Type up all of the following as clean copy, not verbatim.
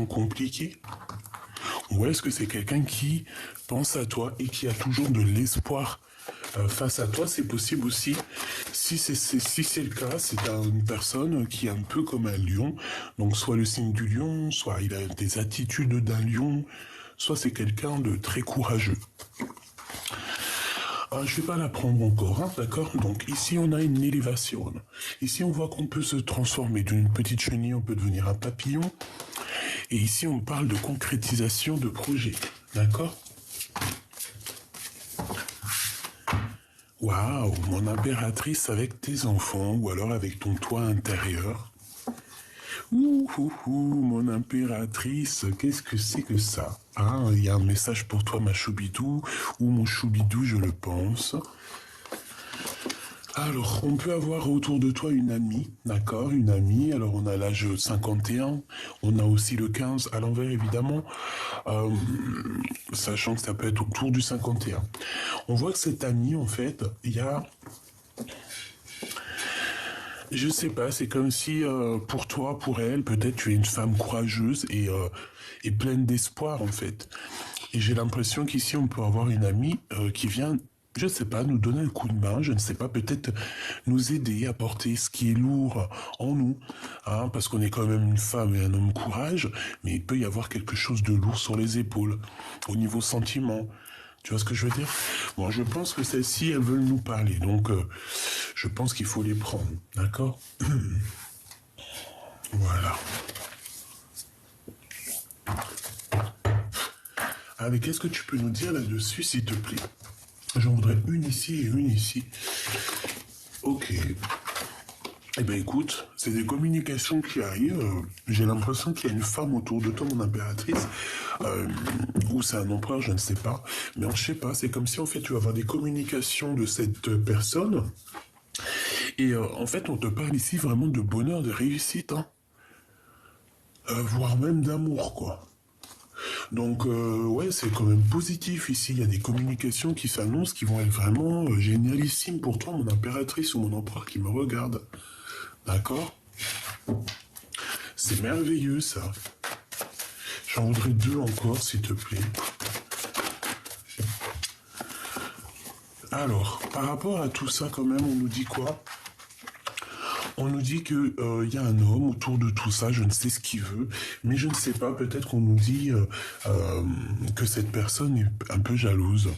compliquée? Ou est-ce que c'est quelqu'un qui pense à toi et qui a toujours de l'espoir face à toi? C'est possible aussi. Si c'est le cas, c'est une personne qui est un peu comme un lion. Donc soit le signe du lion, soit il a des attitudes d'un lion, soit c'est quelqu'un de très courageux. Je vais pas la prendre encore, hein, d'accord? Donc ici on a une élévation. Ici on voit qu'on peut se transformer d'une petite chenille, on peut devenir un papillon. Et ici on parle de concrétisation de projet, d'accord? Waouh, mon impératrice avec tes enfants, ou alors avec ton toit intérieur. Ouh, mon impératrice, qu'est-ce que c'est que ça? Ah, il y a un message pour toi, ma choubidou, ou mon choubidou, je le pense. Alors, on peut avoir autour de toi une amie, d'accord, une amie. Alors, on a l'âge 51, on a aussi le 15 à l'envers, évidemment, sachant que ça peut être autour du 51. On voit que cette amie, en fait, il y a... Je sais pas, c'est comme si pour toi, pour elle, peut-être tu es une femme courageuse et pleine d'espoir en fait. Et j'ai l'impression qu'ici on peut avoir une amie qui vient, je sais pas, nous donner un coup de main, je ne sais pas, peut-être nous aider à porter ce qui est lourd en nous, hein, parce qu'on est quand même une femme et un homme courage, mais il peut y avoir quelque chose de lourd sur les épaules, au niveau sentiment. Tu vois ce que je veux dire? Bon, je pense que celles-ci, elles veulent nous parler. Donc, je pense qu'il faut les prendre. D'accord? Voilà. Allez, qu'est-ce que tu peux nous dire là-dessus, s'il te plaît? J'en voudrais une ici et une ici. Ok. Eh ben écoute, c'est des communications qui arrivent. J'ai l'impression qu'il y a une femme autour de toi, mon impératrice, ou c'est un empereur, je ne sais pas. Mais je sais pas, c'est comme si en fait tu vas avoir des communications de cette personne. Et en fait, on te parle ici vraiment de bonheur, de réussite, hein. Voire même d'amour, quoi. Donc ouais, c'est quand même positif ici. Il y a des communications qui s'annoncent qui vont être vraiment génialissimes pour toi, mon impératrice ou mon empereur qui me regarde. D'accord? C'est merveilleux, ça. J'en voudrais deux encore, s'il te plaît. Alors, par rapport à tout ça, quand même, on nous dit quoi? On nous dit que y a un homme autour de tout ça, je ne sais ce qu'il veut, mais je ne sais pas, peut-être qu'on nous dit que cette personne est un peu jalouse.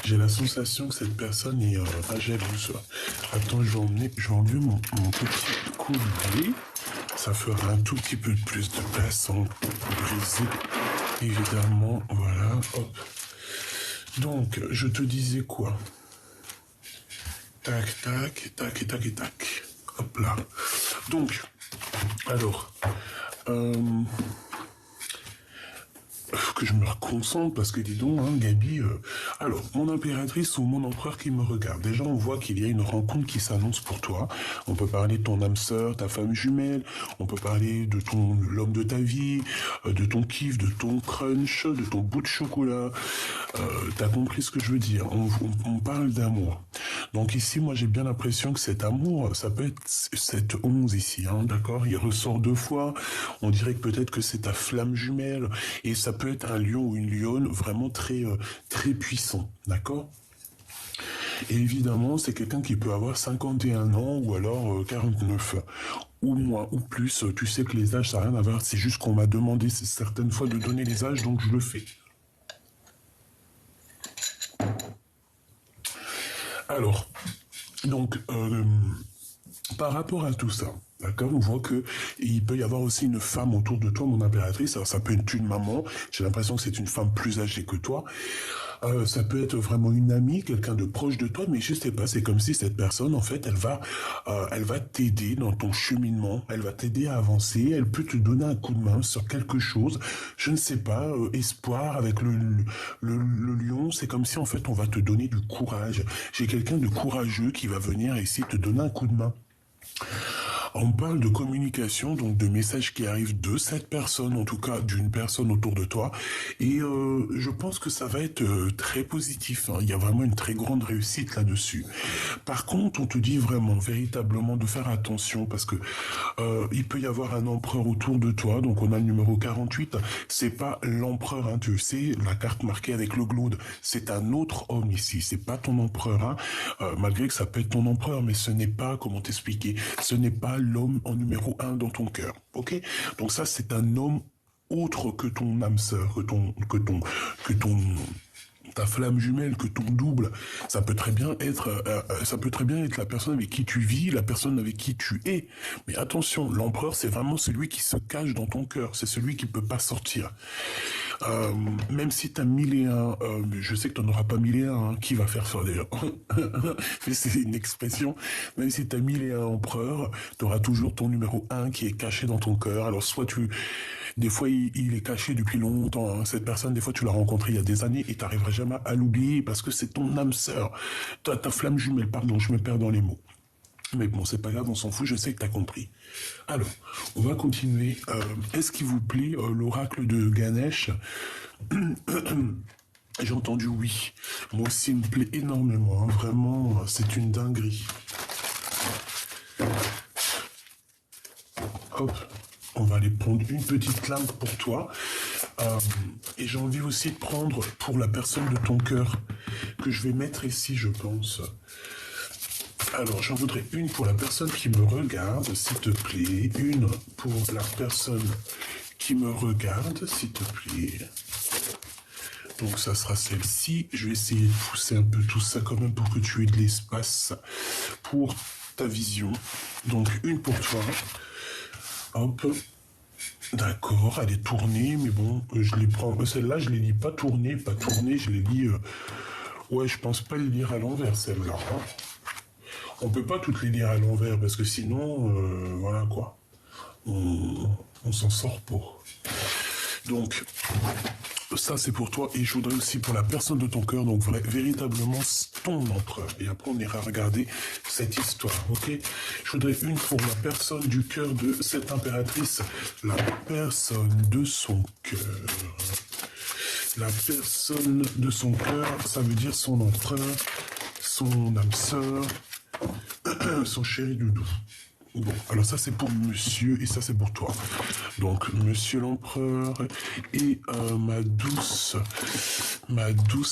J'ai la sensation que cette personne est pas jalouse. Attends, je vais enlever mon petit collier. Ça fera un tout petit peu plus de place sans briser. Évidemment, voilà, hop. Donc, je te disais quoi? Tac, tac, tac, tac, et tac. Hop là. Donc, alors, que je me reconcentre parce que dis donc, hein, Gabi, alors, mon impératrice ou mon empereur qui me regarde. Déjà, on voit qu'il y a une rencontre qui s'annonce pour toi. On peut parler de ton âme sœur, ta femme jumelle. On peut parler de l'homme de ta vie, de ton kiff, de ton crunch, de ton bout de chocolat. T'as compris ce que je veux dire? On parle d'amour. Donc ici, moi, j'ai bien l'impression que cet amour, ça peut être cette 11 ici, hein, d'accord? Il ressort deux fois. On dirait que peut-être que c'est ta flamme jumelle. Et ça peut être un lion ou une lionne vraiment très, très puissant, d'accord? Et évidemment, c'est quelqu'un qui peut avoir 51 ans ou alors 49 ou moins ou plus. Tu sais que les âges, ça n'a rien à voir. C'est juste qu'on m'a demandé certaines fois de donner les âges, donc je le fais. Alors, donc, par rapport à tout ça, d'accord, on voit que il peut y avoir aussi une femme autour de toi, mon impératrice. Alors ça peut être une maman. J'ai l'impression que c'est une femme plus âgée que toi. Ça peut être vraiment une amie, quelqu'un de proche de toi, mais je sais pas. C'est comme si cette personne, en fait, elle va t'aider dans ton cheminement. Elle va t'aider à avancer. Elle peut te donner un coup de main sur quelque chose. Je ne sais pas. Espoir avec le lion. C'est comme si en fait on va te donner du courage. J'ai quelqu'un de courageux qui va venir ici te donner un coup de main. On parle de communication, donc de messages qui arrivent de cette personne, en tout cas d'une personne autour de toi. Et je pense que ça va être très positif, hein. Il y a vraiment une très grande réussite là-dessus. Par contre, on te dit vraiment, véritablement, de faire attention parce que il peut y avoir un empereur autour de toi. Donc on a le numéro 48. C'est pas l'empereur, hein, tu sais, la carte marquée avec le glaude. C'est un autre homme ici. C'est pas ton empereur, hein. Malgré que ça peut être ton empereur, mais ce n'est pas, comment t'expliquer, ce n'est pas l'homme en numéro un dans ton cœur. Ok? Donc ça, c'est un homme autre que ton âme sœur, que ton, ta flamme jumelle, que ton double, ça peut très bien être la personne avec qui tu vis, la personne avec qui tu es. Mais attention, l'empereur, c'est vraiment celui qui se cache dans ton cœur, c'est celui qui peut pas sortir. Euh, Même si tu as mille et un, je sais que tu n'en auras pas mille et un, hein, qui va faire ça déjà. Mais c'est une expression. Même si tu as mille et un empereurs, tu auras toujours ton numéro un qui est caché dans ton cœur. Alors des fois il est caché depuis longtemps, hein. Cette personne, des fois tu l'as rencontré il y a des années et tu n'arriveras jamais à l'oublier parce que c'est ton âme sœur. Ta flamme jumelle, pardon, je me perds dans les mots. Mais bon, c'est pas grave, on s'en fout, je sais que tu as compris. Alors, on va continuer. Est-ce qu'il vous plaît, l'oracle de Ganesh? J'ai entendu oui. Moi aussi, il me plaît énormément, hein. Vraiment, c'est une dinguerie. Hop, on va aller prendre une petite lame pour toi. Et j'ai envie aussi de prendre pour la personne de ton cœur, que je vais mettre ici, je pense. Alors, j'en voudrais une pour la personne qui me regarde, s'il te plaît. Une pour la personne qui me regarde, s'il te plaît. Donc, ça sera celle-ci. Je vais essayer de pousser un peu tout ça quand même pour que tu aies de l'espace pour ta vision. Donc, une pour toi. Hop. D'accord, elle est tournée, mais bon, je les prends. Celle-là, je les lis pas tournée, je les lis. Ouais, je pense pas les lire à l'envers, celle-là, hein. On peut pas toutes les lire à l'envers parce que sinon, voilà quoi, on s'en sort pas. Donc, ça c'est pour toi et je voudrais aussi pour la personne de ton cœur, donc véritablement ton empereur. Et après on ira regarder cette histoire, ok? Je voudrais une pour la personne du cœur de cette impératrice, la personne de son cœur. La personne de son cœur, ça veut dire son empereur, son âme sœur, son chéri doudou. Bon, alors ça c'est pour monsieur et ça c'est pour toi. Donc monsieur l'empereur et ma douce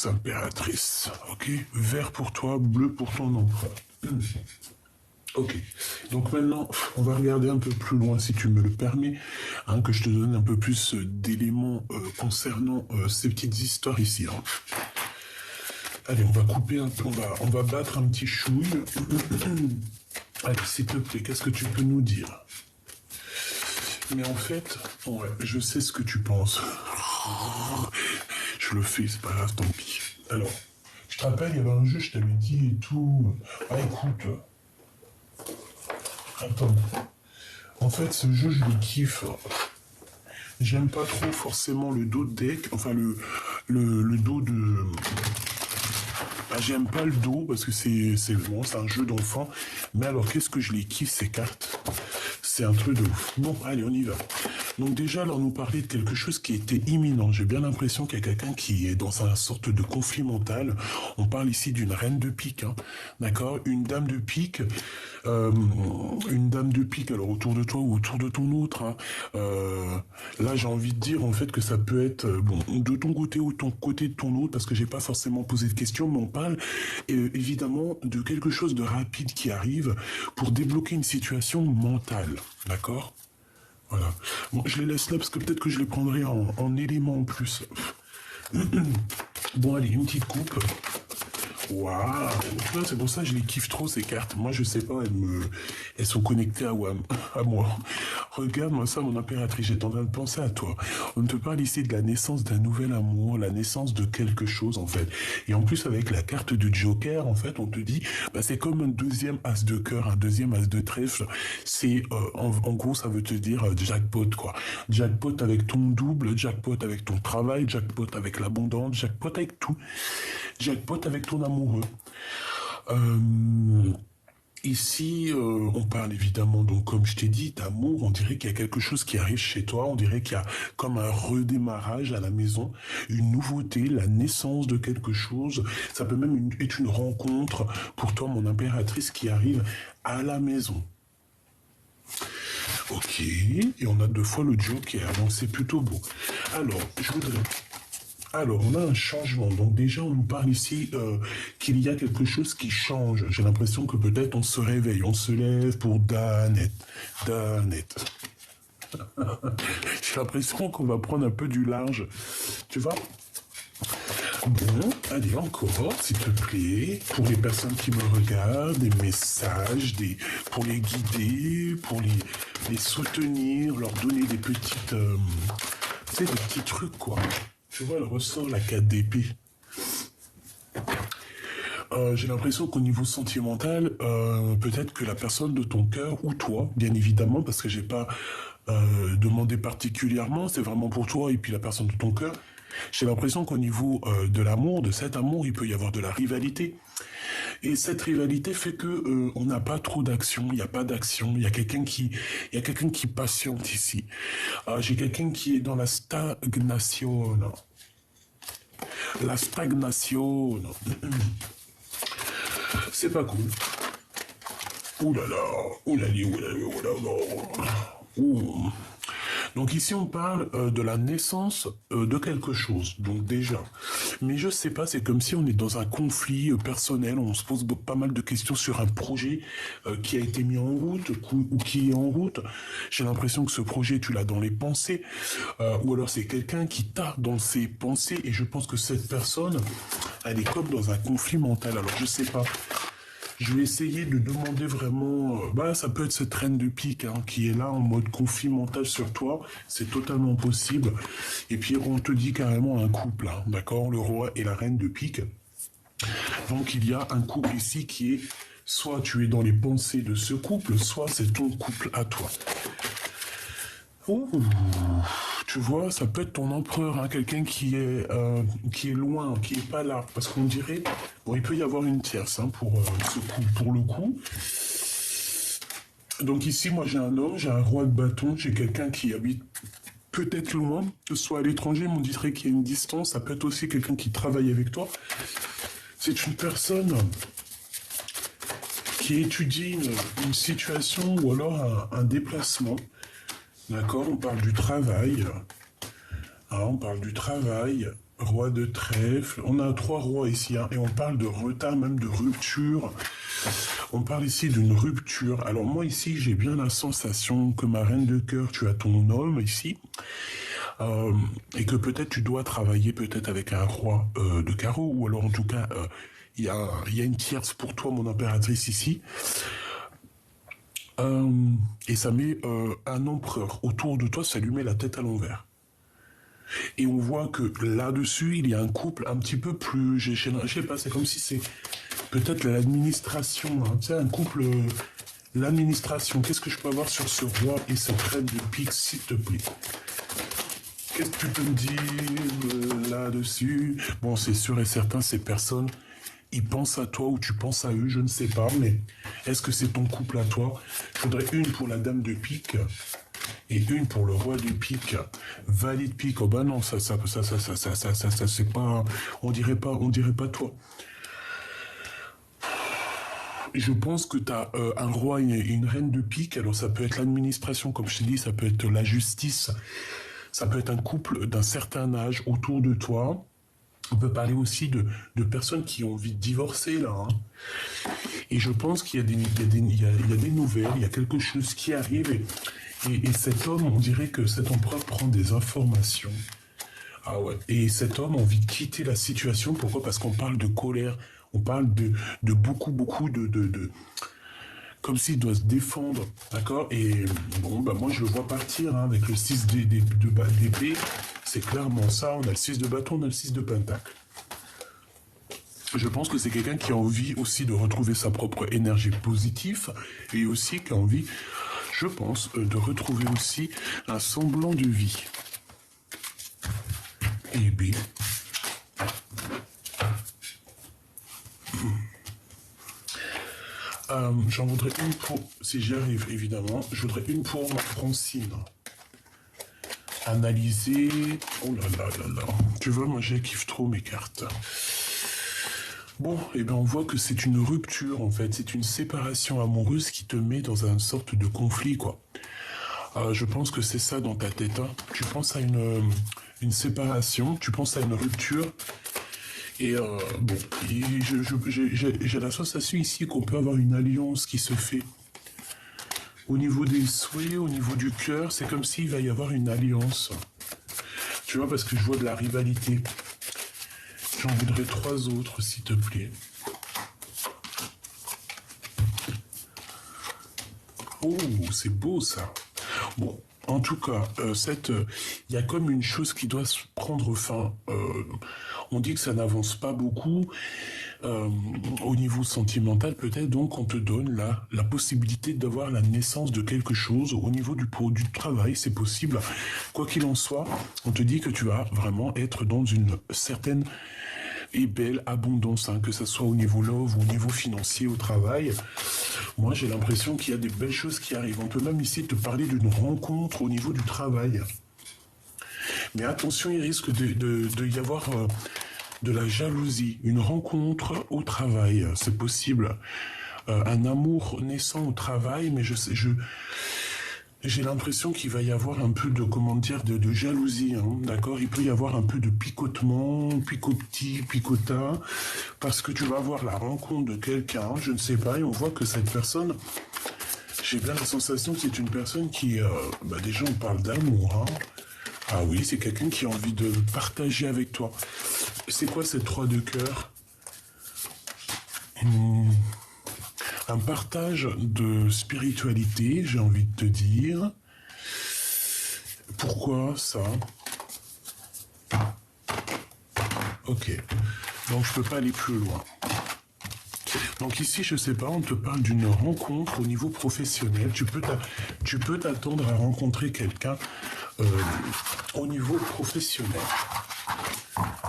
impératrice. Ok, vert pour toi, bleu pour ton empereur. Ok, donc maintenant on va regarder un peu plus loin si tu me le permets, hein, que je te donne un peu plus d'éléments concernant ces petites histoires ici, hein. Allez, on va couper un peu, on va battre un petit chouille. Allez, s'il te plaît, qu'est-ce que tu peux nous dire? Mais en fait, ouais, je sais ce que tu penses. Je le fais, c'est pas grave, tant pis. Alors, je te rappelle, il y avait un jeu, je t'avais dit et tout. Ah, écoute. Attends. En fait, ce jeu, je le kiffe. J'aime pas trop forcément le dos de deck, enfin le dos de... Ah, j'aime pas le dos parce que c'est bon, c'est un jeu d'enfant. Mais alors, qu'est-ce que je les kiffe ces cartes? C'est un truc de ouf. Bon, allez, on y va. Donc déjà, alors nous parler de quelque chose qui était imminent. J'ai bien l'impression qu'il y a quelqu'un qui est dans une sorte de conflit mental. On parle ici d'une reine de pique, hein. D'accord? Une dame de pique. Alors autour de toi ou autour de ton autre, hein. Là, j'ai envie de dire en fait que ça peut être bon de ton côté ou ton côté de ton autre, parce que j'ai pas forcément posé de questions, mais on parle évidemment de quelque chose de rapide qui arrive pour débloquer une situation mentale, d'accord? Voilà. Bon, je les laisse là parce que peut-être que je les prendrai en éléments en plus. Bon, allez, une petite coupe. Waouh! C'est pour ça que je les kiffe trop ces cartes. Moi, je sais pas, elles sont connectées à moi. Regarde-moi ça, mon impératrice, j'étais en train de penser à toi. On te parle ici de la naissance d'un nouvel amour, la naissance de quelque chose, en fait. Et en plus, avec la carte du Joker, en fait, on te dit, bah, c'est comme un deuxième as de cœur, un deuxième as de trèfle. C'est, en gros, ça veut te dire jackpot, quoi. Jackpot avec ton double, jackpot avec ton travail, jackpot avec l'abondance, jackpot avec tout. Jackpot avec ton amoureux. Euh, Ici, on parle évidemment, donc comme je t'ai dit, d'amour, on dirait qu'il y a quelque chose qui arrive chez toi, on dirait qu'il y a comme un redémarrage à la maison, une nouveauté, la naissance de quelque chose, ça peut même être une rencontre pour toi, mon impératrice, qui arrive à la maison. Ok, et on a 2 fois le Joker, donc c'est plutôt beau. Alors, je voudrais alors, on a un changement. Donc déjà, on nous parle ici qu'il y a quelque chose qui change. J'ai l'impression que peut-être on se réveille, on se lève pour Danette. Danette. J'ai l'impression qu'on va prendre un peu du large. Tu vois? Bon, allez, encore, s'il te plaît, pour les personnes qui me regardent, des messages, pour les guider, pour les soutenir, leur donner des petites... tu sais, des petits trucs, quoi. Tu vois, elle ressort la 4 d'épée. J'ai l'impression qu'au niveau sentimental, peut-être que la personne de ton cœur, ou toi, bien évidemment, parce que j'ai pas demandé particulièrement, c'est vraiment pour toi et puis la personne de ton cœur, j'ai l'impression qu'au niveau de l'amour, de cet amour, il peut y avoir de la rivalité. Et cette rivalité fait que on n'a pas trop d'action, il n'y a pas d'action, il y a quelqu'un qui patiente ici. J'ai quelqu'un qui est dans la stagnation. La stagnation. C'est pas cool. Ouh là là, ouh là là, ouh là là, ouh là là. Ouh. Donc ici on parle de la naissance de quelque chose, donc déjà. Mais je sais pas, c'est comme si on est dans un conflit personnel, on se pose pas mal de questions sur un projet qui a été mis en route ou qui est en route. J'ai l'impression que ce projet tu l'as dans les pensées, ou alors c'est quelqu'un qui t'a dans ses pensées et je pense que cette personne, elle est comme dans un conflit mental. Alors je sais pas. Je vais essayer de demander vraiment... bah, ça peut être cette reine de pique hein, qui est là en mode conflit mental sur toi. C'est totalement possible. Et puis, on te dit carrément un couple, hein, d'accord? Le roi et la reine de pique. Donc, il y a un couple ici qui est... Soit tu es dans les pensées de ce couple, soit c'est ton couple à toi. Oh, tu vois, ça peut être ton empereur, hein, quelqu'un qui est loin, qui est pas là, parce qu'on dirait, bon, il peut y avoir une tierce hein, pour ce coup, pour le coup. Donc ici, moi, j'ai un homme, j'ai un roi de bâton, j'ai quelqu'un qui habite peut-être loin, que ce soit à l'étranger, mais on dirait qu'il y a une distance. Ça peut être aussi quelqu'un qui travaille avec toi. C'est une personne qui étudie une situation ou alors un déplacement. D'accord, on parle du travail. Hein, on parle du travail, roi de trèfle. On a 3 rois ici, hein, et on parle de retard, même de rupture. On parle ici d'une rupture. Alors moi ici, j'ai bien la sensation que ma reine de cœur, tu as ton homme ici, et que peut-être tu dois travailler peut-être avec un roi de carreau, ou alors en tout cas, il y a une tierce pour toi, mon impératrice ici. Et ça met un empereur autour de toi, ça lui met la tête à l'envers. Et on voit que là-dessus, il y a un couple un petit peu plus... Je sais pas, c'est comme si c'est peut-être l'administration. Hein, tu sais, un couple... L'administration, qu'est-ce que je peux avoir sur ce roi et cette reine de pique, s'il te plaît? Qu'est-ce que tu peux me dire là-dessus? Bon, c'est sûr et certain, ces personnes, ils pensent à toi ou tu penses à eux, je ne sais pas, mais est-ce que c'est ton couple à toi? Je voudrais une pour la dame de pique et une pour le roi de pique. Valide pique, oh bah non, ça, c'est pas, on dirait pas toi. Je pense que tu as un roi et une reine de pique, alors ça peut être l'administration, comme je t'ai dit, ça peut être la justice, ça peut être un couple d'un certain âge autour de toi. On peut parler aussi de personnes qui ont envie de divorcer, là. Hein. Et je pense qu'il y a des nouvelles, il y a quelque chose qui arrive. Et cet homme, on dirait que cet empereur prend des informations. Ah ouais. Et cet homme a envie de quitter la situation. Pourquoi? Parce qu'on parle de colère. On parle de beaucoup, beaucoup de comme s'il doit se défendre, d'accord? Et bon, bah moi je le vois partir hein, avec le 6 d'épée, c'est clairement ça, on a le 6 de bâton, on a le 6 de pentacle. Je pense que c'est quelqu'un qui a envie aussi de retrouver sa propre énergie positive et aussi qui a envie, je pense, de retrouver aussi un semblant de vie. Et bien... J'en voudrais une pour, si j'y arrive évidemment, je voudrais une pour ma Francine. Analyser, oh là là là là, tu vois, moi je kiffe trop mes cartes. Bon, et ben on voit que c'est une rupture en fait, c'est une séparation amoureuse qui te met dans une sorte de conflit quoi. Je pense que c'est ça dans ta tête, hein. Tu penses à une séparation, tu penses à une rupture. Et bon, j'ai la sensation ici qu'on peut avoir une alliance qui se fait. Au niveau des souhaits, au niveau du cœur, c'est comme s'il va y avoir une alliance. Tu vois, parce que je vois de la rivalité. J'en voudrais 3 autres, s'il te plaît. Oh, c'est beau ça. Bon, en tout cas, il y a comme une chose qui doit se prendre fin. On dit que ça n'avance pas beaucoup au niveau sentimental, peut-être. Donc, on te donne la possibilité d'avoir la naissance de quelque chose au niveau du travail. C'est possible. Quoi qu'il en soit, on te dit que tu vas vraiment être dans une certaine et belle abondance, hein, que ce soit au niveau love ou au niveau financier au travail. Moi, j'ai l'impression qu'il y a des belles choses qui arrivent. On peut même ici te parler d'une rencontre au niveau du travail. Mais attention, il risque de y avoir de la jalousie. Une rencontre au travail, c'est possible. Un amour naissant au travail, mais j'ai l'impression qu'il va y avoir un peu de, comment dire, de jalousie, hein, d'accord. Il peut y avoir un peu de picotement, picota, parce que tu vas avoir la rencontre de quelqu'un, je ne sais pas, et on voit que cette personne, j'ai bien la sensation que c'est une personne qui, déjà on parle d'amour, hein. Ah oui, c'est quelqu'un qui a envie de partager avec toi. C'est quoi cette 3 de cœur? Un partage de spiritualité, j'ai envie de te dire. Pourquoi ça? Ok. Donc je peux pas aller plus loin. Donc ici, je sais pas, on te parle d'une rencontre au niveau professionnel. Tu peux t'attendre à rencontrer quelqu'un au niveau professionnel.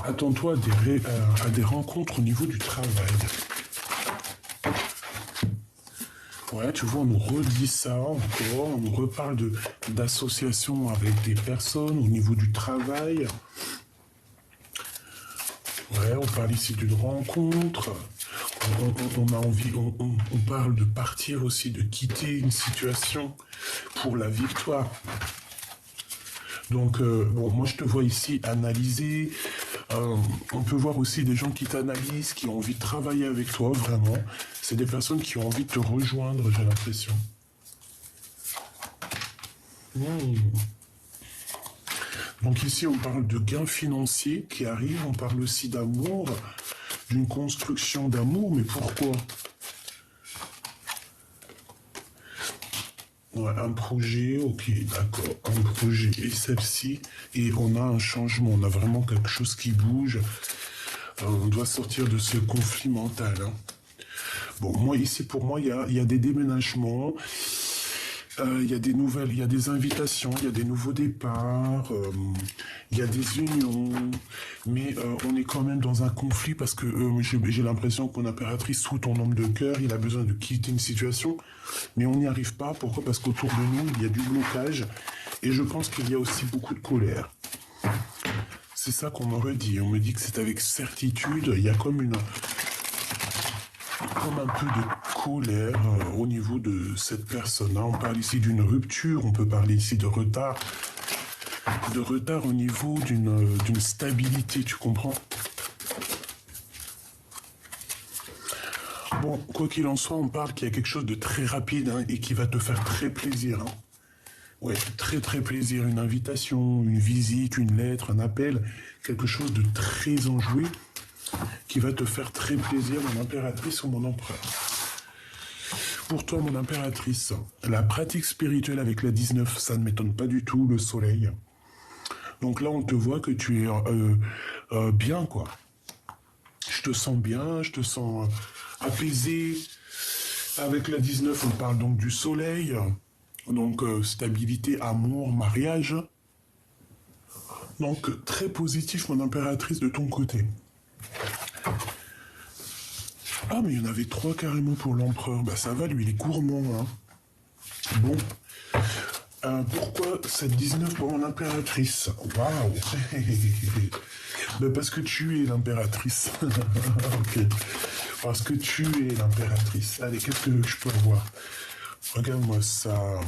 Attends-toi à des rencontres au niveau du travail. Ouais, tu vois, on nous redit ça encore, on nous reparle d'associations avec des personnes au niveau du travail. Ouais, on parle ici d'une rencontre. On a envie, on parle de partir aussi, de quitter une situation pour la victoire. Donc, bon, moi je te vois ici analyser. On peut voir aussi des gens qui t'analysent, qui ont envie de travailler avec toi, vraiment. C'est des personnes qui ont envie de te rejoindre, j'ai l'impression. Donc ici, on parle de gains financiers qui arrivent. On parle aussi d'amour, d'une construction d'amour. Mais pourquoi? Ouais, un projet, ok, d'accord, un projet et celle-ci, et on a un changement, on a vraiment quelque chose qui bouge, on doit sortir de ce conflit mental, hein. Bon, moi ici, pour moi, il y a des déménagements, il y a des nouvelles, il y a des invitations, il y a des nouveaux départs, il y a des unions, mais on est quand même dans un conflit parce que j'ai l'impression que mon impératrice, sous ton homme de cœur, il a besoin de quitter une situation, mais on n'y arrive pas. Pourquoi? Parce qu'autour de nous, il y a du blocage et je pense qu'il y a aussi beaucoup de colère. C'est ça qu'on me redit. On me dit que c'est avec certitude, il y a comme un peu de colère au niveau de cette personne. On parle ici d'une rupture, on peut parler ici de retard au niveau d'une stabilité, tu comprends? Bon, quoi qu'il en soit, on parle qu'il y a quelque chose de très rapide, hein, et qui va te faire très plaisir, hein. Ouais, très très plaisir, une invitation, une visite, une lettre, un appel, quelque chose de très enjoué qui va te faire très plaisir, mon impératrice ou mon empereur. Pour toi, mon impératrice, la pratique spirituelle avec la 19, ça ne m'étonne pas du tout, le soleil. Donc là, on te voit que tu es bien, quoi. Je te sens bien, je te sens apaisé. Avec la 19, on parle donc du soleil. Donc stabilité, amour, mariage. Donc très positif, mon impératrice, de ton côté. Ah, mais il y en avait 3 carrément pour l'empereur. Bah ça va, lui, il est gourmand, hein. Bon. Pourquoi cette 19 pour l'impératrice? Waouh. Ben parce que tu es l'impératrice. Ok. Parce que tu es l'impératrice. Allez, qu'est-ce que je peux avoir? Regarde-moi ça.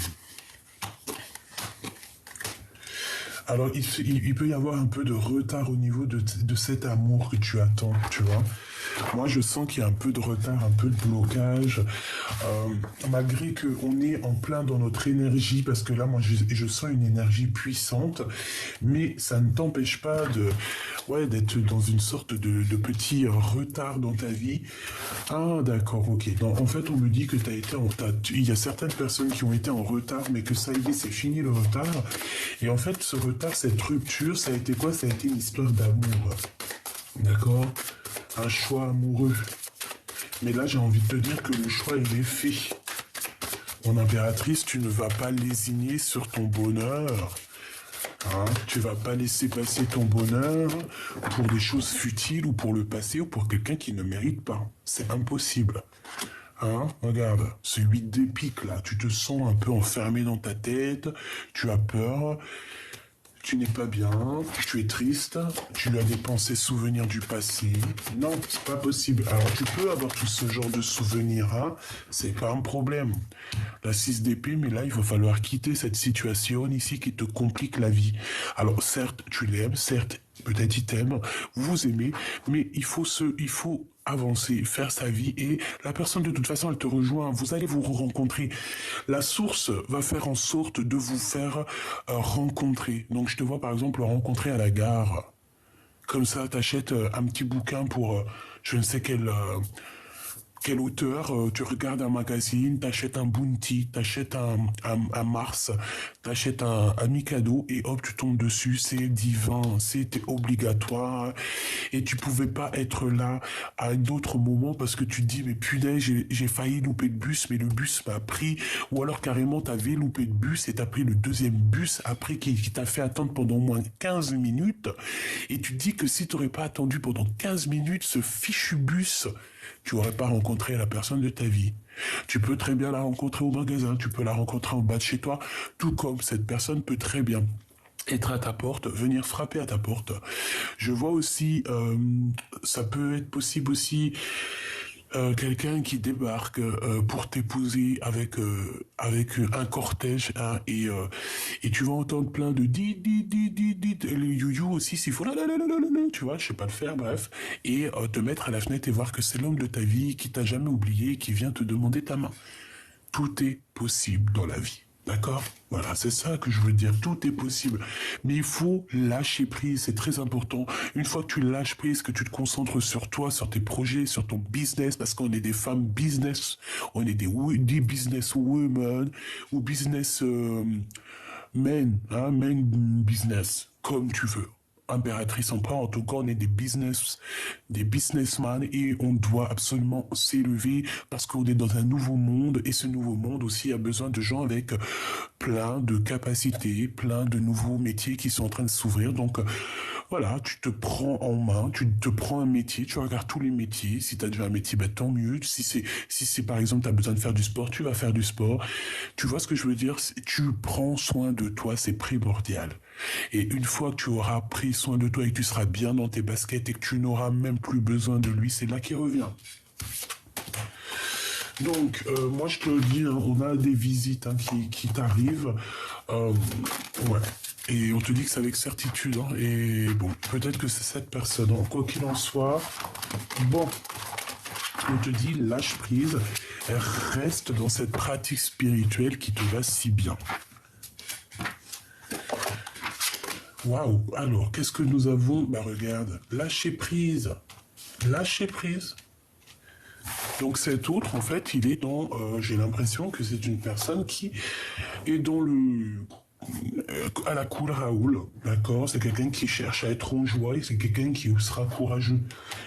Alors, il peut y avoir un peu de retard au niveau de cet amour que tu attends, tu vois. Moi, je sens qu'il y a un peu de retard, un peu de blocage, malgré qu'on est en plein dans notre énergie, parce que là, moi, je sens une énergie puissante, mais ça ne t'empêche pas ouais, d'être dans une sorte de petit retard dans ta vie. Ah, d'accord, ok. Donc, en fait, on me dit que tu as été il y a certaines personnes qui ont été en retard, mais que ça y est, c'est fini le retard. Et en fait, ce retard, cette rupture, ça a été quoi? Ça a été une histoire d'amour. D'accord? Un choix amoureux. Mais là, j'ai envie de te dire que le choix, il est fait. Mon impératrice, tu ne vas pas lésigner sur ton bonheur. Hein, tu vas pas laisser passer ton bonheur pour des choses futiles ou pour le passé ou pour quelqu'un qui ne mérite pas. C'est impossible. Hein, regarde, ce 8 d'épique là, tu te sens un peu enfermé dans ta tête, tu as peur, tu n'es pas bien, tu es triste, tu as des pensées souvenirs du passé. Non, c'est pas possible. Alors tu peux avoir tout ce genre de souvenirs, hein, c'est pas un problème. La 6 d'épée, mais là il va falloir quitter cette situation ici qui te complique la vie. Alors certes, tu l'aimes, certes, peut-être il t'aime, vous aimez, mais il faut avancer, faire sa vie et la personne de toute façon elle te rejoint, vous allez vous rencontrer. La source va faire en sorte de vous faire rencontrer. Donc je te vois par exemple rencontrer à la gare. Comme ça, t'achètes un petit bouquin pour je ne sais quel auteur, tu regardes un magazine, t'achètes un Bounty, t'achètes un Mars, t'achètes un Mikado et hop, tu tombes dessus, c'est divin, c'était obligatoire et tu pouvais pas être là à un autre moment parce que tu te dis mais punaise, j'ai failli louper le bus mais le bus m'a pris ou alors carrément t'avais loupé le bus et t'as pris le deuxième bus après qui t'a fait attendre pendant au moins 15 minutes et tu te dis que si t'aurais pas attendu pendant 15 minutes ce fichu bus, tu n'aurais pas rencontré la personne de ta vie. Tu peux très bien la rencontrer au magasin, tu peux la rencontrer en bas de chez toi, tout comme cette personne peut très bien être à ta porte, venir frapper à ta porte. Je vois aussi, ça peut être possible aussi, quelqu'un qui débarque pour t'épouser avec un cortège hein, et tu vas entendre plein de dit et le you aussi s'il faut tu vois je sais pas le faire bref et te mettre à la fenêtre et voir que c'est l'homme de ta vie qui t'a jamais oublié qui vient te demander ta main. Tout est possible dans la vie. D'accord? Voilà, c'est ça que je veux dire. Tout est possible. Mais il faut lâcher prise, c'est très important. Une fois que tu lâches prise, que tu te concentres sur toi, sur tes projets, sur ton business, parce qu'on est des femmes business, on est des business women ou business men, hein, men business, comme tu veux. Impératrice en tout cas, on est des businessmen et on doit absolument s'élever parce qu'on est dans un nouveau monde et ce nouveau monde aussi a besoin de gens avec plein de capacités, plein de nouveaux métiers qui sont en train de s'ouvrir. Donc voilà, tu te prends en main, tu te prends un métier, tu regardes tous les métiers. Si tu as déjà un métier, ben, tant mieux. Si c'est par exemple, tu as besoin de faire du sport, tu vas faire du sport. Tu vois ce que je veux dire? Tu prends soin de toi, c'est primordial. Et une fois que tu auras pris soin de toi et que tu seras bien dans tes baskets et que tu n'auras même plus besoin de lui, c'est là qu'il revient. Donc, moi je te le dis, hein, on a des visites hein, qui t'arrivent. Ouais. Et on te dit que c'est avec certitude. Hein, et bon, peut-être que c'est cette personne. Hein, quoi qu'il en soit, bon, on te dit lâche prise, reste dans cette pratique spirituelle qui te va si bien. Waouh, alors, qu'est-ce que nous avons? Bah regarde, lâcher prise. Lâcher prise. Donc cet autre, en fait, il est dans... j'ai l'impression que c'est une personne qui est dans à la cool Raoul, d'accord? C'est quelqu'un qui cherche à être en joie et c'est quelqu'un qui sera courageux.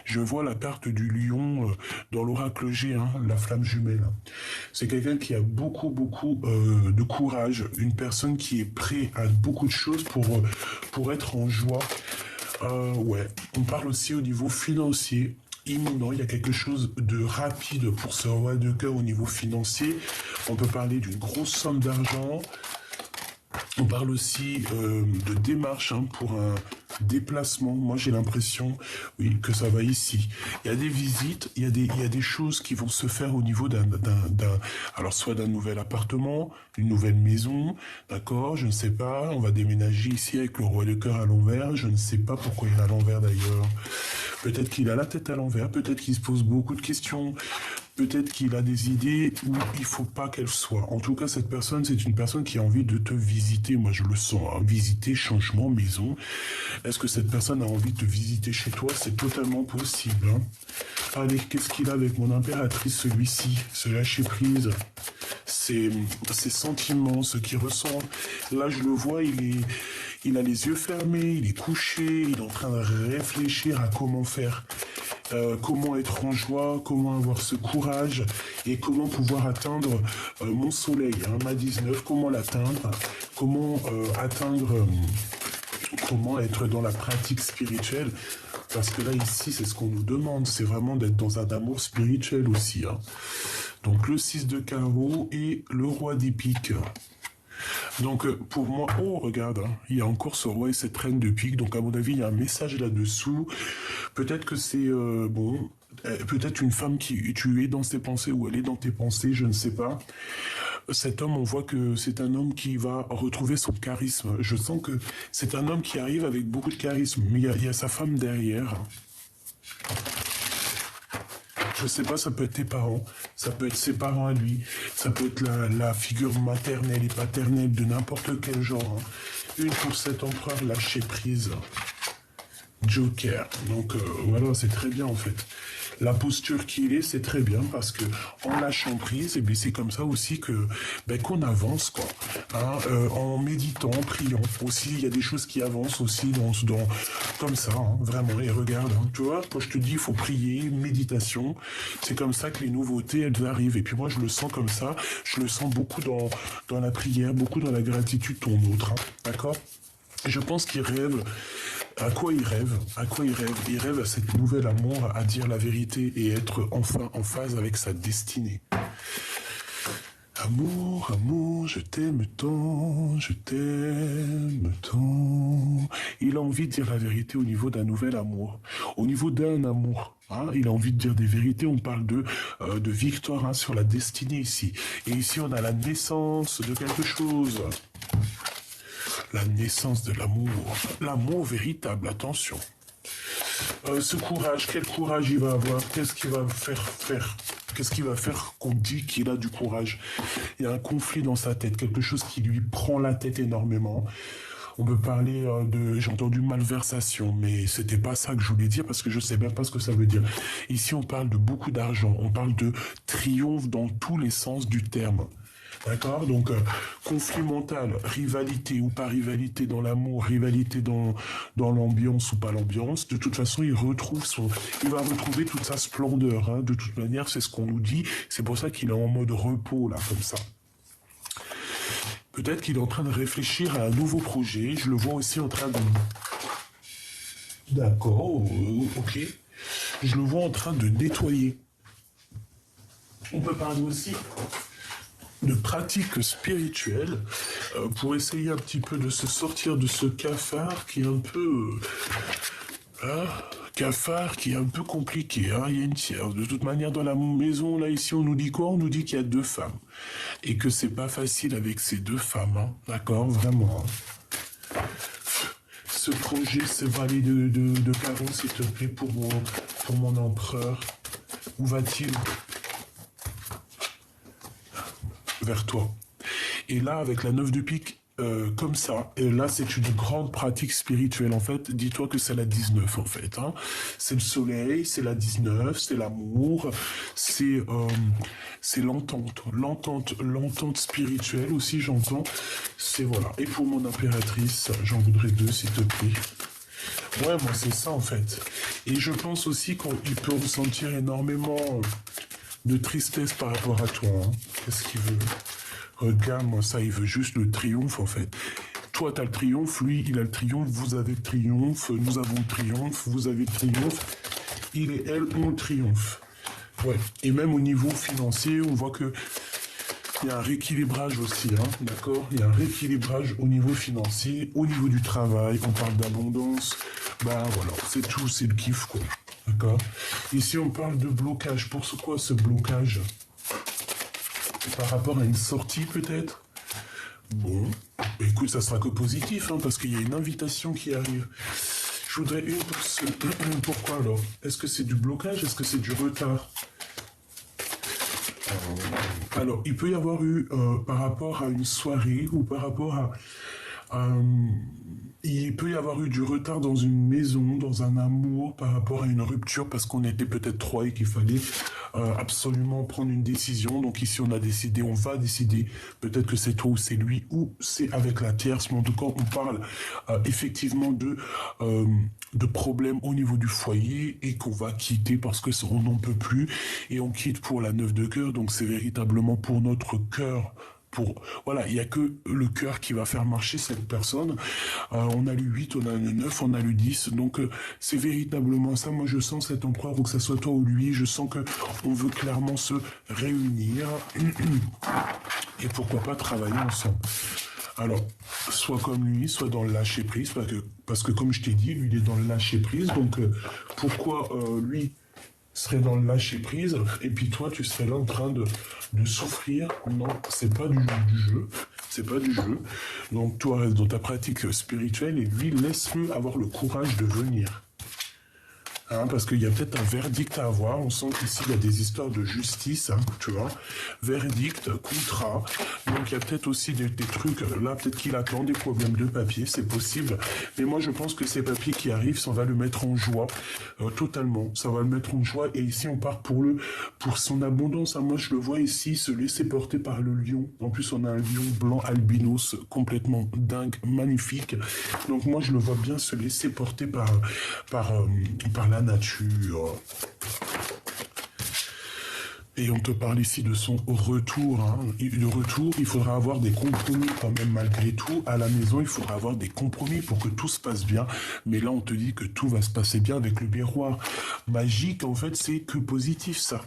Je vois la carte du lion dans l'oracle G, hein, la flamme jumelle. C'est quelqu'un qui a beaucoup de courage, une personne qui est prêt à beaucoup de choses pour être en joie. Ouais, on parle aussi au niveau financier. imminent, il y a quelque chose de rapide pour ce roi de cœur au niveau financier. On peut parler d'une grosse somme d'argent. On parle aussi de démarche pour un déplacement. Moi, j'ai l'impression, oui, que ça va ici. Il y a des visites, il y a des choses qui vont se faire au niveau alors soit d'un nouvel appartement, une nouvelle maison, d'accord, je ne sais pas. On va déménager ici avec le roi de cœur à l'envers. Je ne sais pas pourquoi il est à l'envers d'ailleurs. Peut-être qu'il a la tête à l'envers, peut-être qu'il se pose beaucoup de questions. Peut-être qu'il a des idées où il faut pas qu'elles soient. En tout cas, cette personne, c'est une personne qui a envie de te visiter. Moi, je le sens. Hein. Visiter, changement, maison. Est-ce que cette personne a envie de te visiter chez toi? C'est totalement possible. Hein. Allez, qu'est-ce qu'il a avec mon impératrice, celui-ci? Ce lâcher-prise. Ses sentiments, ce qu'il ressent. Là, je le vois, il a les yeux fermés, il est couché, il est en train de réfléchir à comment faire. Comment être en joie, comment avoir ce courage et comment pouvoir atteindre mon soleil, hein, ma 19, comment l'atteindre, comment comment être dans la pratique spirituelle, parce que là ici c'est ce qu'on nous demande, c'est vraiment d'être dans un amour spirituel aussi. Hein. Donc le 6 de carreau et le roi d'épique. Donc pour moi, oh regarde, hein, il y a encore ce roi et cette reine de pique, donc à mon avis il y a un message là-dessous, peut-être que c'est, bon, peut-être une femme qui, tu es dans ses pensées ou elle est dans tes pensées, je ne sais pas. Cet homme, on voit que c'est un homme qui va retrouver son charisme, je sens que c'est un homme qui arrive avec beaucoup de charisme, mais il y a sa femme derrière. Je sais pas, ça peut être tes parents, ça peut être ses parents à lui, ça peut être la figure maternelle et paternelle de n'importe quel genre. Hein. Une pour cet empereur lâcher prise. Joker. Donc voilà, c'est très bien en fait. La posture qu'il est, c'est très bien parce que en lâchant prise, et bien c'est comme ça aussi que qu'on avance quoi. Hein, en méditant, en priant. Aussi, il y a des choses qui avancent aussi comme ça, hein, vraiment. Et regarde, hein, tu vois, quand je te dis il faut prier, méditation, c'est comme ça que les nouveautés elles arrivent. Et puis moi je le sens comme ça. Je le sens beaucoup dans la prière, beaucoup dans la gratitude ton autre. Hein, d'accord? Je pense qu'il rêve. À quoi il rêve? À quoi il rêve? Il rêve à cette nouvelle amour, à dire la vérité et être enfin en phase avec sa destinée. Amour, amour, je t'aime tant, je t'aime tant. Il a envie de dire la vérité au niveau d'un nouvel amour, au niveau d'un amour. Hein, il a envie de dire des vérités, on parle de victoire hein, sur la destinée ici. Et ici, on a la naissance de quelque chose. La naissance de l'amour véritable, attention. Ce courage, quel courage il va avoir? Qu'est-ce qu'il va faire? Qu'est-ce qu'il va faire qu'on dit qu'il a du courage? Il y a un conflit dans sa tête, quelque chose qui lui prend la tête énormément. On peut parler j'ai entendu malversation, mais c'était pas ça que je voulais dire parce que je sais même pas ce que ça veut dire. Ici, on parle de beaucoup d'argent, on parle de triomphe dans tous les sens du terme. D'accord? Donc, conflit mental, rivalité ou pas rivalité dans l'amour, rivalité dans l'ambiance ou pas l'ambiance. De toute façon, il va retrouver toute sa splendeur. Hein. De toute manière, c'est ce qu'on nous dit. C'est pour ça qu'il est en mode repos, là, comme ça. Peut-être qu'il est en train de réfléchir à un nouveau projet. Je le vois aussi en train de... D'accord, ok. Je le vois en train de nettoyer. On peut parler aussi de pratiques spirituelles pour essayer un petit peu de se sortir de ce cafard qui est un peu cafard qui est un peu compliqué. Hein. Il y a une tierce. De toute manière, dans la maison, là, ici, on nous dit quoi? On nous dit qu'il y a 2 femmes. Et que c'est pas facile avec ces 2 femmes. Hein. D'accord? Vraiment. Hein. Ce projet, ce valet de carreau, s'il te plaît, pour mon empereur. Où va-t-il? Vers toi. Et là, avec la 9 de pique, comme ça, et là, c'est une grande pratique spirituelle, en fait. Dis-toi que c'est la 19, en fait. Hein. C'est le soleil, c'est la 19, c'est l'amour, c'est l'entente spirituelle aussi, j'entends. C'est voilà. Et pour mon impératrice, j'en voudrais 2, s'il te plaît. Ouais, moi, c'est ça, en fait. Et je pense aussi qu'il peut ressentir énormément de tristesse par rapport à toi. Hein. Qu'est-ce qu'il veut? Regarde-moi ça, il veut juste le triomphe en fait. Toi, tu as le triomphe, lui, il a le triomphe, vous avez le triomphe, nous avons le triomphe, vous avez le triomphe. il et elle ont triomphe. Ouais. Et même au niveau financier, on voit que il y a un rééquilibrage aussi, hein, d'accord? Il y a un rééquilibrage au niveau financier, au niveau du travail, on parle d'abondance, bah voilà, c'est tout, c'est le kiff, quoi, d'accord? Ici, on parle de blocage. Pourquoi ce blocage? Par rapport à une sortie, peut-être? Bon, écoute, ça sera que positif, hein, parce qu'il y a une invitation qui arrive. Je voudrais une pour ce... Pourquoi alors? Est-ce que c'est du blocage? Est-ce que c'est du retard? Alors, il peut y avoir eu, par rapport à une soirée ou par rapport à... il peut y avoir eu du retard dans une maison, dans un amour, par rapport à une rupture, parce qu'on était peut-être trois et qu'il fallait absolument prendre une décision. Donc ici, on a décidé, on va décider. Peut-être que c'est toi ou c'est lui, ou c'est avec la tierce. Mais en tout cas, on parle effectivement de problèmes au niveau du foyer et qu'on va quitter parce que on n'en peut plus. Et on quitte pour la 9 de cœur. Donc c'est véritablement pour notre cœur. Voilà, il n'y a que le cœur qui va faire marcher cette personne. On a le 8, on a le 9, on a le 10. Donc, c'est véritablement ça. Moi, je sens cet empereur, ou que ce soit toi ou lui, je sens que on veut clairement se réunir. Et pourquoi pas travailler ensemble. Alors, soit comme lui, soit dans le lâcher-prise, parce que comme je t'ai dit, lui, il est dans le lâcher-prise. Donc, pourquoi lui serait dans le lâcher prise et puis toi tu serais là en train de souffrir? Non, c'est pas du jeu, c'est pas du jeu. Donc toi reste dans ta pratique spirituelle et lui laisse-le avoir le courage de venir. Hein, parce qu'il y a peut-être un verdict à avoir. On sent qu'ici, il y a des histoires de justice, hein, tu vois. Verdict, contrat. Donc, il y a peut-être aussi des trucs. Là, peut-être qu'il attend des problèmes de papier, c'est possible. Mais moi, je pense que ces papiers qui arrivent, ça va le mettre en joie. Totalement. Ça va le mettre en joie. Et ici, on part pour son abondance. Hein. Moi, je le vois ici se laisser porter par le lion. En plus, on a un lion blanc albinos complètement dingue, magnifique. Donc, moi, je le vois bien se laisser porter par la nature. Et on te parle ici de son retour. Hein. Le retour, il faudra avoir des compromis quand même malgré tout. À la maison, il faudra avoir des compromis pour que tout se passe bien. Mais là, on te dit que tout va se passer bien avec le miroir magique. En fait, c'est que positif, ça.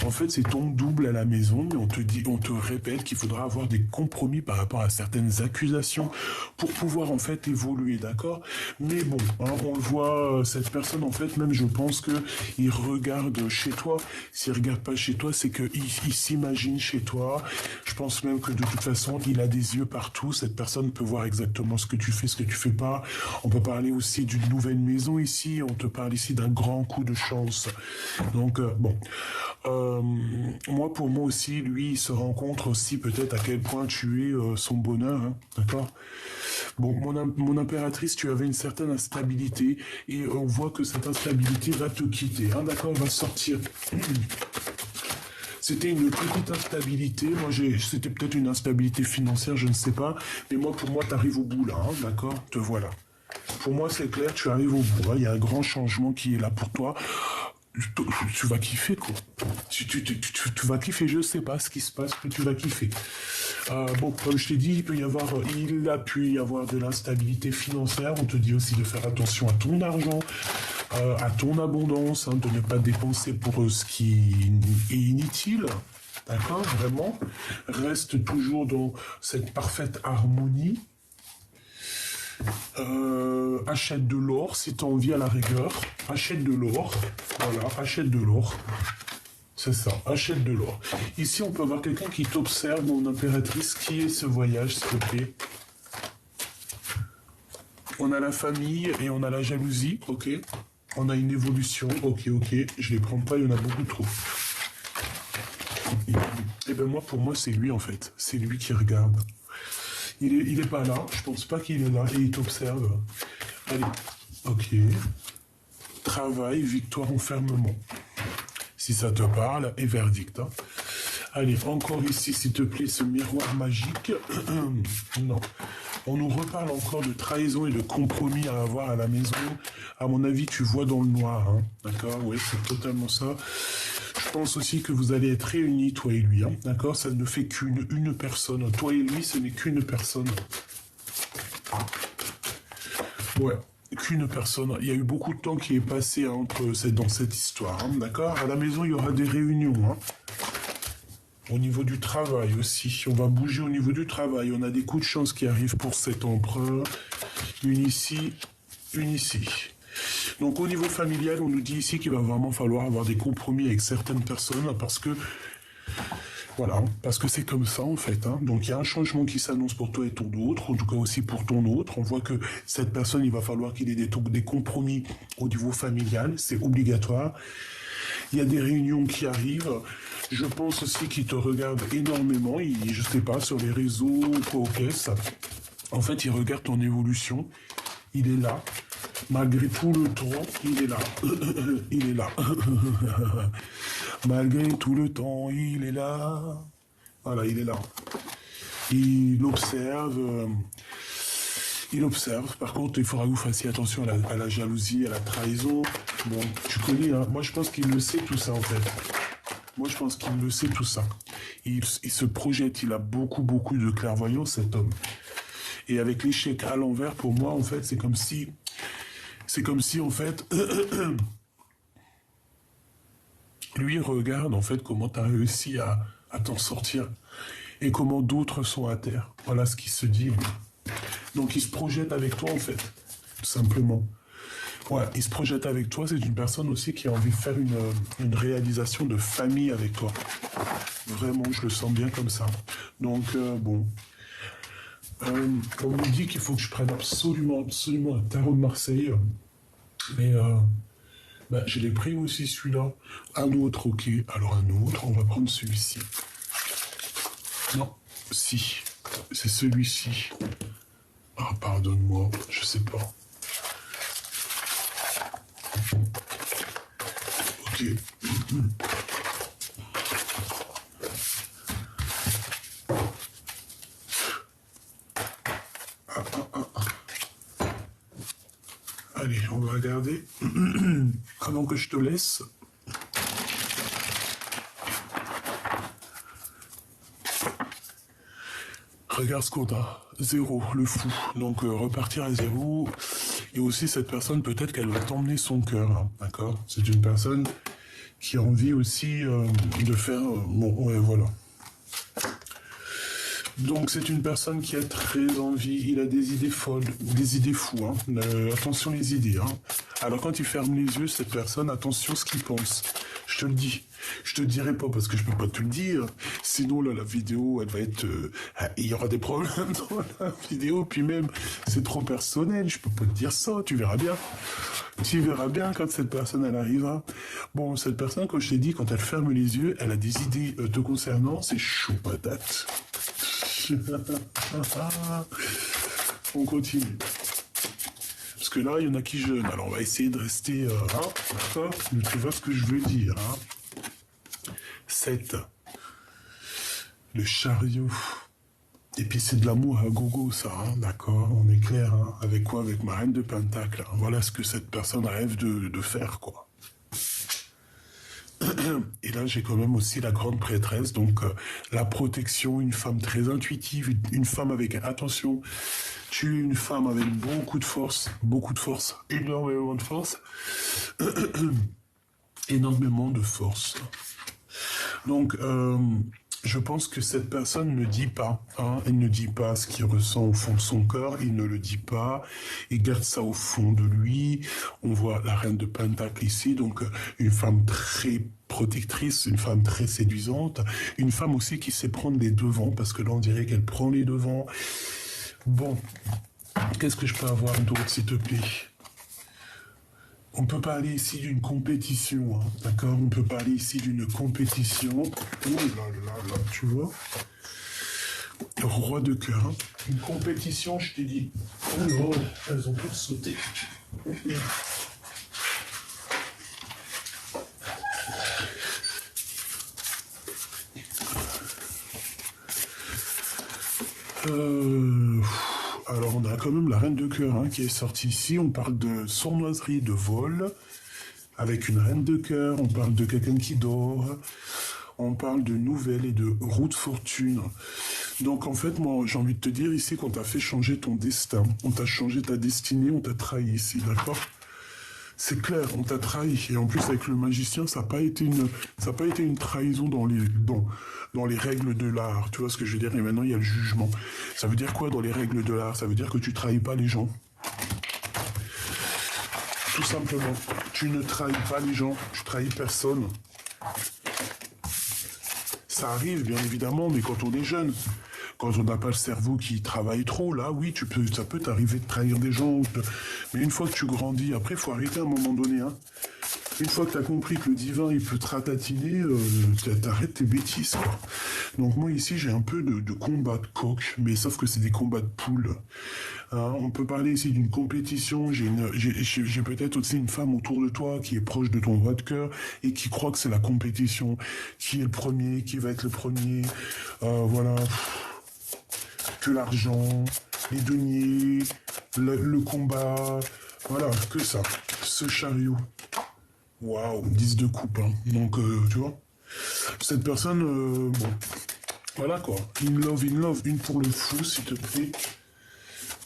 En fait, c'est ton double à la maison. Mais on te répète qu'il faudra avoir des compromis par rapport à certaines accusations pour pouvoir, en fait, évoluer, d'accord? Mais bon, hein, on le voit, cette personne, en fait, même je pense qu'il regarde chez toi. S'il regarde pas chez toi, c'est qu'il s'imagine chez toi. Je pense même que de toute façon, il a des yeux partout. Cette personne peut voir exactement ce que tu fais, ce que tu fais pas. On peut parler aussi d'une nouvelle maison ici. On te parle ici d'un grand coup de chance. Donc, bon. Pour moi aussi, lui, il se rencontre aussi peut-être à quel point tu es son bonheur. Hein, d'accord? Bon, mon impératrice, tu avais une certaine instabilité et on voit que cette instabilité va te quitter. Hein, d'accord? Va sortir. C'était une petite instabilité. Moi, c'était peut-être une instabilité financière, je ne sais pas. Mais pour moi, tu arrives au bout là, hein, d'accord? Te voilà. Pour moi, c'est clair, tu arrives au bout. Hein. Il y a un grand changement qui est là pour toi. Tu vas kiffer, quoi. Tu vas kiffer, je sais pas ce qui se passe, mais tu vas kiffer. Comme je t'ai dit, il a pu y avoir de l'instabilité financière. On te dit aussi de faire attention à ton argent, à ton abondance, hein, de ne pas dépenser pour ce qui est inutile. D'accord? Vraiment. Reste toujours dans cette parfaite harmonie. Achète de l'or si tu as envie à la rigueur. Achète de l'or. Voilà, achète de l'or. C'est ça, achète de l'or. Ici, on peut avoir quelqu'un qui t'observe, mon impératrice. Qui est ce voyage, s'il te plaît? On a la famille et on a la jalousie, ok. On a une évolution, ok. Je les prends pas, il y en a beaucoup trop. Et ben pour moi, c'est lui en fait. C'est lui qui regarde. Il est pas là, je pense pas qu'il est là, et il t'observe. Allez, ok. Travail, victoire, enfermement. Si ça te parle, et verdict. Hein. Allez, encore ici, s'il te plaît, ce miroir magique. Non. On nous reparle encore de trahison et de compromis à avoir à la maison. À mon avis, tu vois dans le noir. Hein. D'accord? Oui, c'est totalement ça. Je pense aussi que vous allez être réunis, toi et lui. Hein. D'accord? Ça ne fait qu'une personne. Toi et lui, ce n'est qu'une personne. Ouais. qu'une personne. Il y a eu beaucoup de temps qui est passé dans cette histoire, hein, d'accord? À la maison, il y aura des réunions, hein. Au niveau du travail aussi, on va bouger au niveau du travail. On a des coups de chance qui arrivent pour cet empereur. Une ici, une ici. Donc au niveau familial, on nous dit ici qu'il va vraiment falloir avoir des compromis avec certaines personnes parce que voilà, parce que c'est comme ça en fait, hein. Donc il y a un changement qui s'annonce pour toi et ton autre, en tout cas aussi pour ton autre. On voit que cette personne, il va falloir qu'il ait des compromis au niveau familial, c'est obligatoire. Il y a des réunions qui arrivent. Je pense aussi qu'il te regarde énormément. Je sais pas, sur les réseaux, quoi au caisse. En fait, il regarde ton évolution. Il est là. Malgré tout le temps, il est là. Il est là. Malgré tout le temps, il est là. Voilà, il est là. Il observe. Il observe. Par contre, il faudra que vous fassiez attention à la jalousie, à la trahison. Bon, tu connais, hein. Moi, je pense qu'il le sait tout ça, en fait. Moi, je pense qu'il le sait tout ça. Il se projette. Il a beaucoup, beaucoup de clairvoyance, cet homme. Et avec l'échec à l'envers, pour moi, en fait, c'est comme si, en fait, lui regarde, en fait, comment tu as réussi à t'en sortir et comment d'autres sont à terre. Voilà ce qu'il se dit. Donc, il se projette avec toi, en fait, tout simplement. Ouais, il se projette avec toi. C'est une personne aussi qui a envie de faire une réalisation de famille avec toi. Vraiment, je le sens bien comme ça. Donc, bon. On me dit qu'il faut que je prenne absolument, absolument un tarot de Marseille. Mais bah, je l'ai pris aussi celui-là. Un autre, ok. Alors un autre, on va prendre celui-ci. Non, si. C'est celui-ci. Ah, pardonne-moi, je sais pas. Ok. Allez, on va regarder. Avant que je te laisse. Regarde ce qu'on a. 0, le fou. Donc repartir à 0. Et aussi cette personne, peut-être qu'elle va t'emmener son cœur. Hein, d'accord? C'est une personne qui a envie aussi de faire... bon, ouais, voilà. Donc c'est une personne qui a très envie, il a des idées folles, des idées fous, hein. Attention les idées, hein. Alors quand il ferme les yeux, cette personne, attention ce qu'il pense. Je te le dis. Je te dirai pas parce que je peux pas te le dire. Sinon là la vidéo, elle va être... il y aura des problèmes dans la vidéo, puis même c'est trop personnel, je peux pas te dire ça, tu verras bien. Tu verras bien quand cette personne elle arrivera. Bon, cette personne, comme je t'ai dit, quand elle ferme les yeux, elle a des idées te concernant, c'est chaud patate. On continue. Parce que là, il y en a qui jeûnent. Alors, on va essayer de rester... d'accord. Mais tu vois ce que je veux dire. Hein. 7. Le chariot. Et puis, c'est de l'amour à gogo, ça. Hein, d'accord, on est clair. Hein. Avec quoi? Avec ma reine de Pentacle. Hein. Voilà ce que cette personne rêve de faire, quoi. Et là, j'ai quand même aussi la grande prêtresse, donc la protection, une femme très intuitive, une femme avec attention. Tu es une femme avec beaucoup de force, énormément de force, énormément de force. Donc, je pense que cette personne ne dit pas, hein, elle ne dit pas ce qu'il ressent au fond de son corps, il ne le dit pas, il garde ça au fond de lui. On voit la reine de Pentacle ici, donc une femme très protectrice, une femme très séduisante, une femme aussi qui sait prendre les devants, parce que là on dirait qu'elle prend les devants. Bon, qu'est-ce que je peux avoir d'autre, s'il te plaît? On peut parler ici d'une compétition, hein, d'accord? On peut parler ici d'une compétition. Oh là là là, tu vois? Roi de cœur. Hein. Une compétition, je t'ai dit. Oh non, elles ont toutes sauté. Alors on a quand même la reine de cœur hein, qui est sortie ici. On parle de sournoiserie, de vol, avec une reine de cœur. On parle de quelqu'un qui dort. On parle de nouvelles et de roue de fortune. Donc en fait, moi, j'ai envie de te dire ici qu'on t'a fait changer ton destin. On t'a changé ta destinée, on t'a trahi ici, d'accord? C'est clair, on t'a trahi. Et en plus, avec le magicien, ça n'a pas été une trahison dans les règles de l'art. Tu vois ce que je veux dire? Et maintenant, il y a le jugement. Ça veut dire quoi dans les règles de l'art? Ça veut dire que tu trahis pas les gens. Tout simplement. Tu ne trahis pas les gens. Tu trahis personne. Ça arrive, bien évidemment, mais quand on est jeune, quand on n'a pas le cerveau qui travaille trop, là, oui, ça peut t'arriver de trahir des gens. Mais une fois que tu grandis, après, il faut arrêter à un moment donné. Hein. Une fois que tu as compris que le divin, il peut te ratatiner, t'arrêtes tes bêtises. Quoi. Donc moi, ici, j'ai un peu de combat de coq, mais sauf que c'est des combats de poules. Hein, on peut parler ici d'une compétition. J'ai peut-être aussi une femme autour de toi qui est proche de ton roi de cœur et qui croit que c'est la compétition. Qui est le premier, qui va être le premier. Voilà. Que l'argent, les deniers, le combat. Voilà, que ça. Ce chariot. Waouh, 10 de coupe, hein. Donc, tu vois, cette personne, bon, voilà quoi. In love, une pour le fou, s'il te plaît.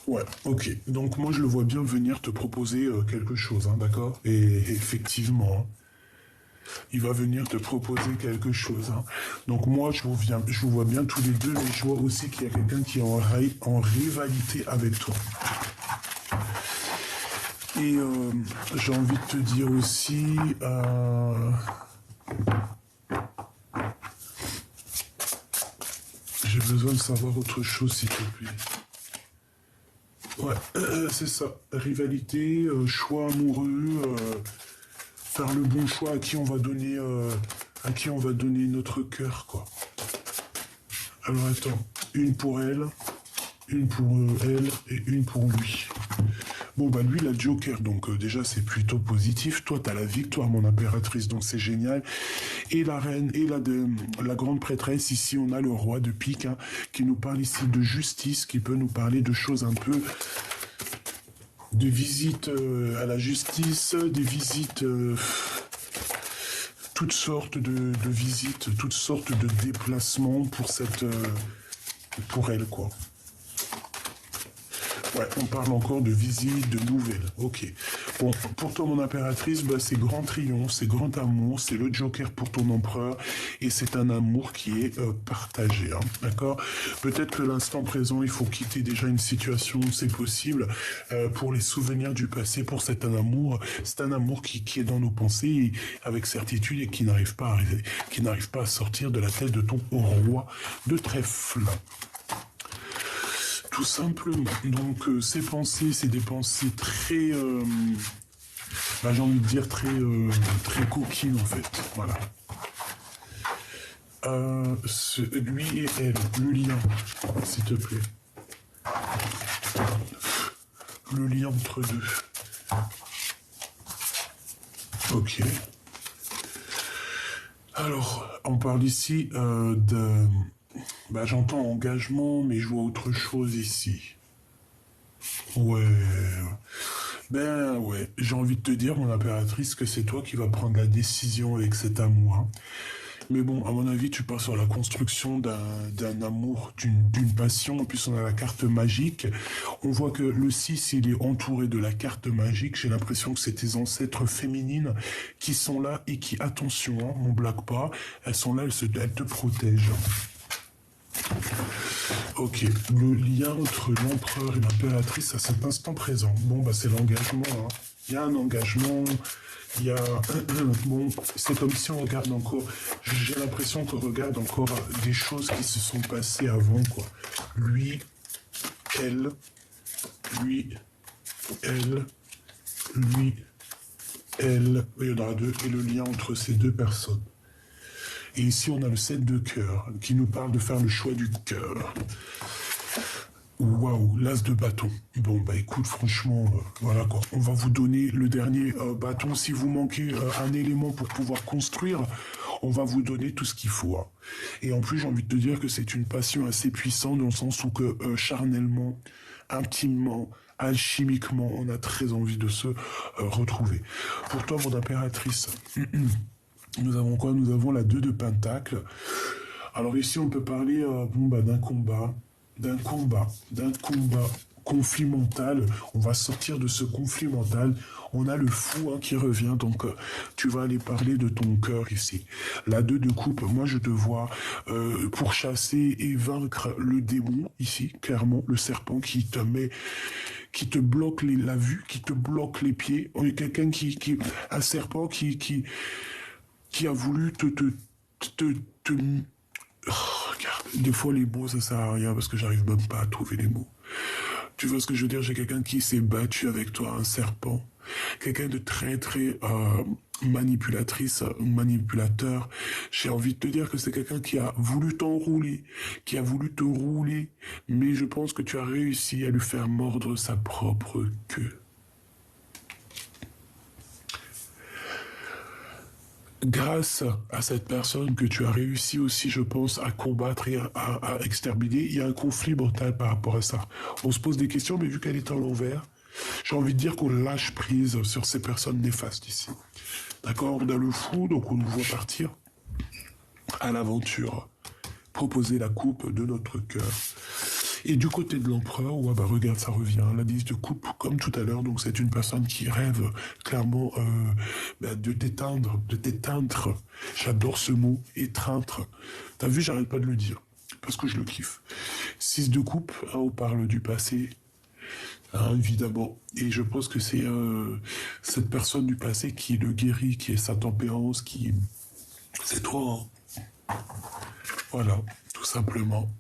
Ouais, ok. Donc, moi, je le vois bien venir te proposer quelque chose, hein, d'accord? Et effectivement, hein, il va venir te proposer quelque chose. Hein. Donc, moi, je vous vois bien tous les deux, mais je vois aussi qu'il y a quelqu'un qui est en rivalité avec toi. Et j'ai envie de te dire aussi, j'ai besoin de savoir autre chose, s'il te plaît. Ouais, c'est ça. Rivalité, choix amoureux, faire le bon choix à qui on va donner notre cœur, quoi. Alors attends, une pour elle et une pour lui. Bon, bah lui, il a Joker, donc déjà, c'est plutôt positif. Toi, t'as la victoire, mon impératrice, donc c'est génial. Et la reine, et la grande prêtresse, ici, on a le roi de pique, hein, qui nous parle ici de justice, qui peut nous parler de choses un peu... de visites à la justice, des visites... toutes sortes de visites, toutes sortes de déplacements pour elle, quoi. Ouais, on parle encore de visites, de nouvelles. Ok. Bon, pour toi, mon impératrice, bah, c'est grand triomphe, c'est grand amour, c'est le Joker pour ton empereur, et c'est un amour qui est partagé. Hein, d'accord? Peut-être que l'instant présent, il faut quitter déjà une situation, c'est possible, pour les souvenirs du passé, pour c'est un amour qui est dans nos pensées, avec certitude, et qui n'arrive pas à arriver, qui n'arrive pas à sortir de la tête de ton roi de trèfle. Tout simplement. Donc, ces pensées, c'est des pensées très, bah, j'ai envie de dire très coquines en fait. Voilà. Lui et elle, le lien, s'il te plaît. Le lien entre deux. Ok. Alors, on parle ici de... Bah, j'entends engagement, mais je vois autre chose ici. Ouais. Ben ouais, j'ai envie de te dire, mon impératrice, que c'est toi qui vas prendre la décision avec cet amour. Hein. Mais bon, à mon avis, tu pars sur la construction d'un amour, d'une passion. En plus, on a la carte magique. On voit que le 6, il est entouré de la carte magique. J'ai l'impression que c'est tes ancêtres féminines qui sont là et qui, attention, hein, on blague pas, elles sont là, elles te protègent. Ok, le lien entre l'empereur et l'impératrice à cet instant présent. Bon, bah c'est l'engagement. Hein. Il y a un engagement, il y a... Bon, c'est comme si on regarde encore... J'ai l'impression qu'on regarde encore des choses qui se sont passées avant, quoi. Lui, elle, lui, elle, lui, elle. Il y en aura deux. Et le lien entre ces deux personnes. Et ici, on a le 7 de cœur, qui nous parle de faire le choix du cœur. Waouh, l'as de bâton. Bon, bah écoute, franchement, voilà quoi. On va vous donner le dernier bâton. Si vous manquez un élément pour pouvoir construire, on va vous donner tout ce qu'il faut. Hein. Et en plus, j'ai envie de te dire que c'est une passion assez puissante, dans le sens où que charnellement, intimement, alchimiquement, on a très envie de se retrouver. Pour toi, mon impératrice... Nous avons quoi? Nous avons la 2 de Pentacle. Alors ici, on peut parler d'un combat, conflit mental. On va sortir de ce conflit mental. On a le fou qui revient, donc tu vas aller parler de ton cœur ici. La 2 de coupe, moi je te vois pour chasser et vaincre le démon ici, clairement, le serpent qui te bloque la vue, qui te bloque les pieds. On est quelqu'un un serpent qui a voulu te oh, regarde, des fois les mots ça sert à rien parce que j'arrive même pas à trouver les mots. Tu vois ce que je veux dire? J'ai quelqu'un qui s'est battu avec toi, un serpent. Quelqu'un de très très manipulatrice, manipulateur. J'ai envie de te dire que c'est quelqu'un qui a voulu t'enrouler, qui a voulu te rouler, mais je pense que tu as réussi à lui faire mordre sa propre queue. Grâce à cette personne que tu as réussi aussi, je pense, à combattre et à exterminer, il y a un conflit mental par rapport à ça. On se pose des questions, mais vu qu'elle est en l'envers, j'ai envie de dire qu'on lâche prise sur ces personnes néfastes ici. D'accord? On a le fou, donc on nous voit partir à l'aventure, proposer la coupe de notre cœur. Et du côté de l'empereur, ouais, bah regarde, ça revient. La 10 de coupe, comme tout à l'heure, donc c'est une personne qui rêve clairement de t'éteindre, de t'éteindre. J'adore ce mot, étreindre. T'as vu, j'arrête pas de le dire, parce que je le kiffe. 6 de coupe, on parle du passé, évidemment. Et je pense que c'est cette personne du passé qui le guérit, qui est sa tempérance, qui... C'est toi, hein. Voilà, tout simplement.